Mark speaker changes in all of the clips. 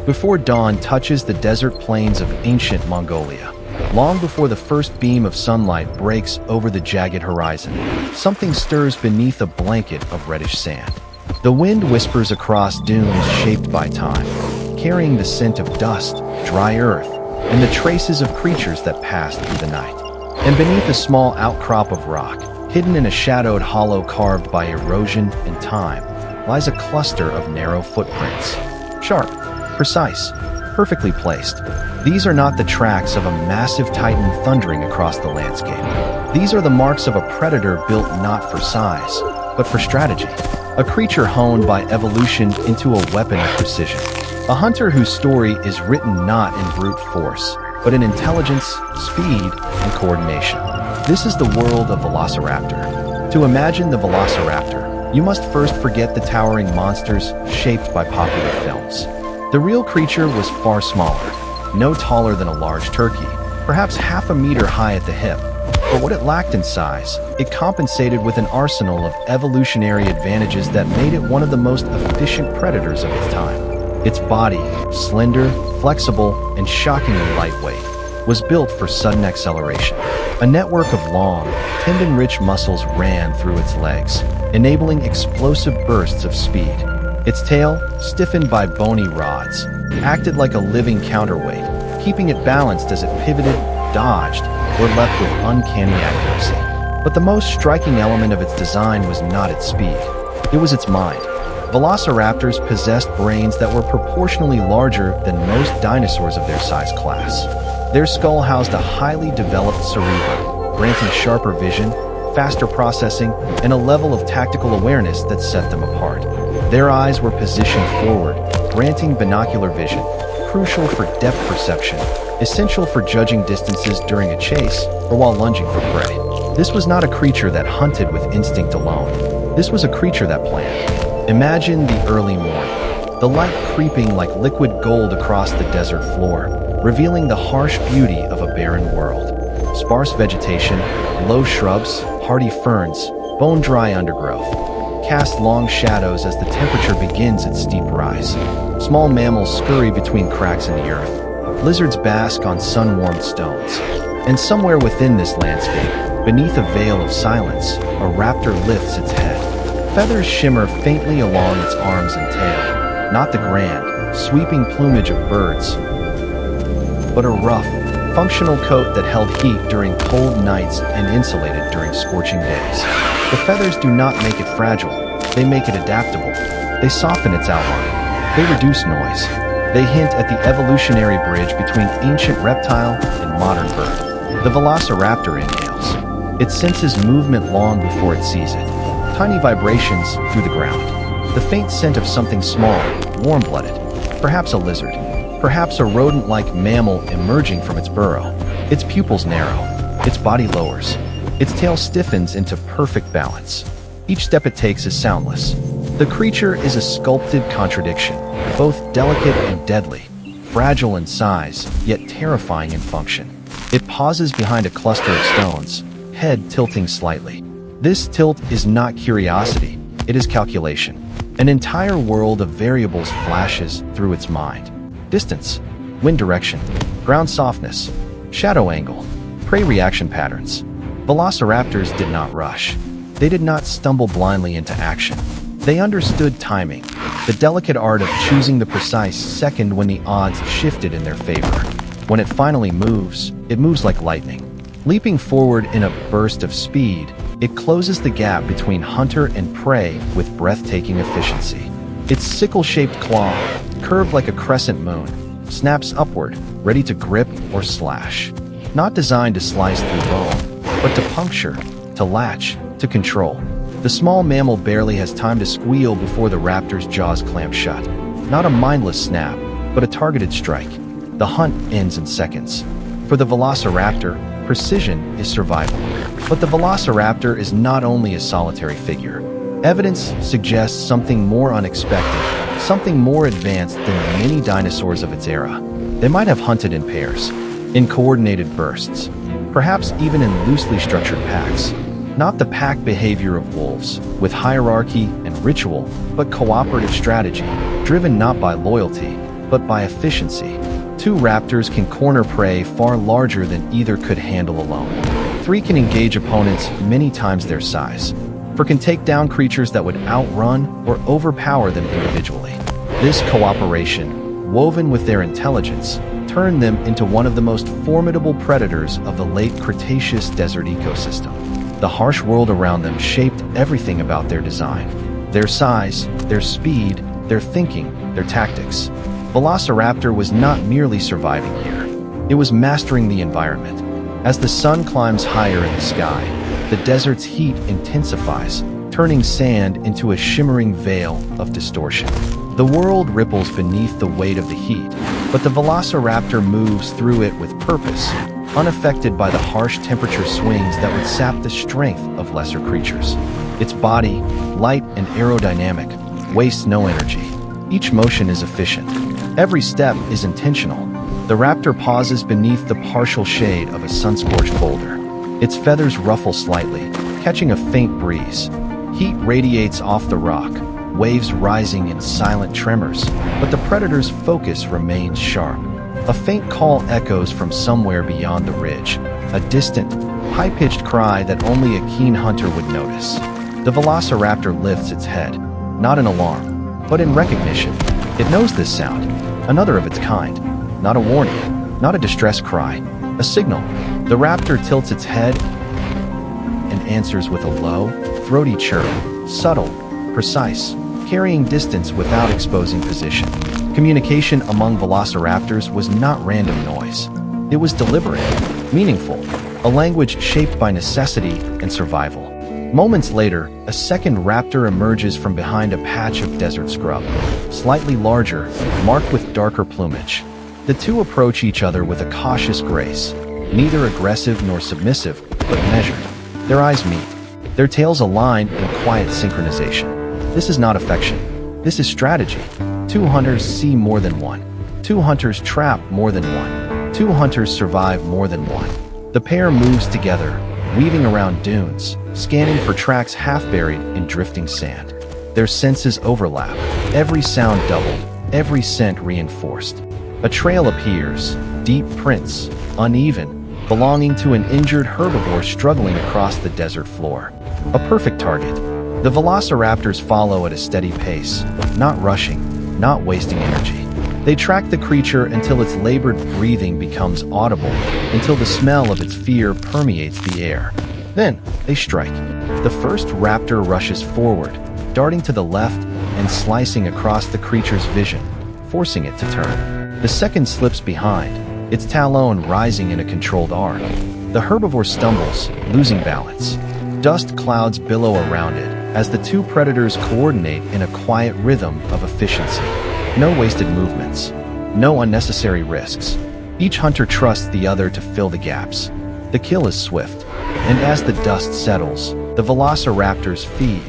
Speaker 1: before dawn touches the desert plains of ancient Mongolia. Long before the first beam of sunlight breaks over the jagged horizon, something stirs beneath a blanket of reddish sand. The wind whispers across dunes shaped by time, carrying the scent of dust, dry earth, and the traces of creatures that passed through the night. And beneath a small outcrop of rock, hidden in a shadowed hollow carved by erosion and time, lies a cluster of narrow footprints. Sharp, precise, perfectly placed. These are not the tracks of a massive titan thundering across the landscape. These are the marks of a predator built not for size, but for strategy. A creature honed by evolution into a weapon of precision. A hunter whose story is written not in brute force, but in intelligence, speed, and coordination. This is the world of Velociraptor. To imagine the Velociraptor, you must first forget the towering monsters shaped by popular films. The real creature was far smaller, no taller than a large turkey, perhaps half a meter high at the hip. But what it lacked in size, it compensated with an arsenal of evolutionary advantages that made it one of the most efficient predators of its time. Its body, slender, flexible, and shockingly lightweight, was built for sudden acceleration. A network of long, tendon-rich muscles ran through its legs, enabling explosive bursts of speed. Its tail, stiffened by bony rods, acted like a living counterweight, keeping it balanced as it pivoted, dodged, or leapt with uncanny accuracy. But the most striking element of its design was not its speed. It was its mind. Velociraptors possessed brains that were proportionally larger than most dinosaurs of their size class. Their skull housed a highly developed cerebrum, granting sharper vision, faster processing, and a level of tactical awareness that set them apart. Their eyes were positioned forward, granting binocular vision, crucial for depth perception, essential for judging distances during a chase or while lunging for prey. This was not a creature that hunted with instinct alone. This was a creature that planned. Imagine the early morning, the light creeping like liquid gold across the desert floor, revealing the harsh beauty of a barren world. Sparse vegetation, low shrubs, hardy ferns, bone-dry undergrowth, cast long shadows as the temperature begins its steep rise. Small mammals scurry between cracks in the earth. Lizards bask on sun-warmed stones. And somewhere within this landscape, beneath a veil of silence, a raptor lifts its head. Feathers shimmer faintly along its arms and tail, not the grand, sweeping plumage of birds, but a rough, functional coat that held heat during cold nights and insulated during scorching days. The feathers do not make it fragile, they make it adaptable. They soften its outline. They reduce noise. They hint at the evolutionary bridge between ancient reptile and modern bird. The Velociraptor inhales. It senses movement long before it sees it. Tiny vibrations through the ground. The faint scent of something small, warm-blooded. Perhaps a lizard. Perhaps a rodent-like mammal emerging from its burrow. Its pupils narrow. Its body lowers. Its tail stiffens into perfect balance. Each step it takes is soundless. The creature is a sculpted contradiction, both delicate and deadly, fragile in size, yet terrifying in function. It pauses behind a cluster of stones, head tilting slightly. This tilt is not curiosity, it is calculation. An entire world of variables flashes through its mind. Distance, wind direction, ground softness, shadow angle, prey reaction patterns. Velociraptors did not rush. They did not stumble blindly into action. They understood timing, the delicate art of choosing the precise second when the odds shifted in their favor. When it finally moves, it moves like lightning. Leaping forward in a burst of speed, it closes the gap between hunter and prey with breathtaking efficiency. Its sickle-shaped claw, curved like a crescent moon, snaps upward, ready to grip or slash. Not designed to slice through bone, but to puncture, to latch, to control. The small mammal barely has time to squeal before the raptor's jaws clamp shut. Not a mindless snap, but a targeted strike. The hunt ends in seconds. For the Velociraptor, precision is survival. But the Velociraptor is not only a solitary figure. Evidence suggests something more unexpected, something more advanced than many dinosaurs of its era. They might have hunted in pairs, in coordinated bursts, perhaps even in loosely structured packs. Not the pack behavior of wolves, with hierarchy and ritual, but cooperative strategy, driven not by loyalty, but by efficiency. Two raptors can corner prey far larger than either could handle alone. Three can engage opponents many times their size. Four can take down creatures that would outrun or overpower them individually. This cooperation, woven with their intelligence, turned them into one of the most formidable predators of the late Cretaceous desert ecosystem. The harsh world around them shaped everything about their design. Their size, their speed, their thinking, their tactics. Velociraptor was not merely surviving here. It was mastering the environment. As the sun climbs higher in the sky, the desert's heat intensifies, turning sand into a shimmering veil of distortion. The world ripples beneath the weight of the heat, but the Velociraptor moves through it with purpose, unaffected by the harsh temperature swings that would sap the strength of lesser creatures. Its body, light and aerodynamic, wastes no energy. Each motion is efficient. Every step is intentional. The raptor pauses beneath the partial shade of a sun-scorched boulder. Its feathers ruffle slightly, catching a faint breeze. Heat radiates off the rock, waves rising in silent tremors, but the predator's focus remains sharp. A faint call echoes from somewhere beyond the ridge, a distant, high-pitched cry that only a keen hunter would notice. The Velociraptor lifts its head, not in alarm, but in recognition. It knows this sound, another of its kind. Not a warning, not a distress cry, a signal. The raptor tilts its head and answers with a low, throaty chirp, subtle, precise, carrying distance without exposing position. Communication among velociraptors was not random noise. It was deliberate, meaningful, a language shaped by necessity and survival. Moments later, a second raptor emerges from behind a patch of desert scrub, slightly larger, marked with darker plumage. The two approach each other with a cautious grace, neither aggressive nor submissive, but measured. Their eyes meet, their tails align in quiet synchronization. This is not affection. This is strategy. Two hunters see more than one. Two hunters trap more than one. Two hunters survive more than one. The pair moves together, weaving around dunes, scanning for tracks half buried in drifting sand. Their senses overlap, every sound doubled, every scent reinforced. A trail appears, deep prints, uneven, belonging to an injured herbivore struggling across the desert floor. A perfect target. The velociraptors follow at a steady pace, not rushing, not wasting energy. They track the creature until its labored breathing becomes audible, until the smell of its fear permeates the air. Then, they strike. The first raptor rushes forward, darting to the left and slicing across the creature's vision, forcing it to turn. The second slips behind, its talon rising in a controlled arc. The herbivore stumbles, losing balance. Dust clouds billow around it as the two predators coordinate in a quiet rhythm of efficiency. No wasted movements, no unnecessary risks. Each hunter trusts the other to fill the gaps. The kill is swift, and as the dust settles, the velociraptors feed,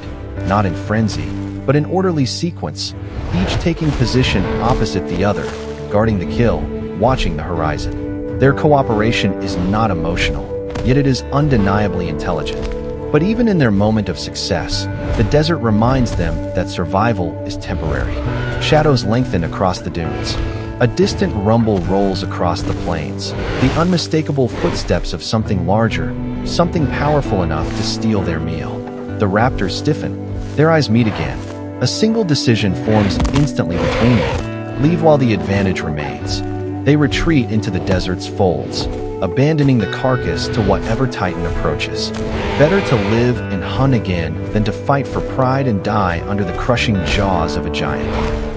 Speaker 1: not in frenzy, but in orderly sequence, each taking position opposite the other, guarding the kill, watching the horizon. Their cooperation is not emotional, yet it is undeniably intelligent. But even in their moment of success, the desert reminds them that survival is temporary. Shadows lengthen across the dunes. A distant rumble rolls across the plains, the unmistakable footsteps of something larger, something powerful enough to steal their meal. The raptors stiffen. Their eyes meet again. A single decision forms instantly between them. Leave while the advantage remains. They retreat into the desert's folds, abandoning the carcass to whatever titan approaches. Better to live and hunt again than to fight for pride and die under the crushing jaws of a giant.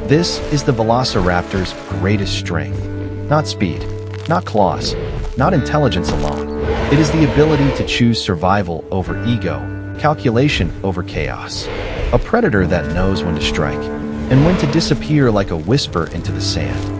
Speaker 1: This is the velociraptor's greatest strength. Not speed, not claws, not intelligence alone. It is the ability to choose survival over ego, calculation over chaos. A predator that knows when to strike and when to disappear like a whisper into the sand.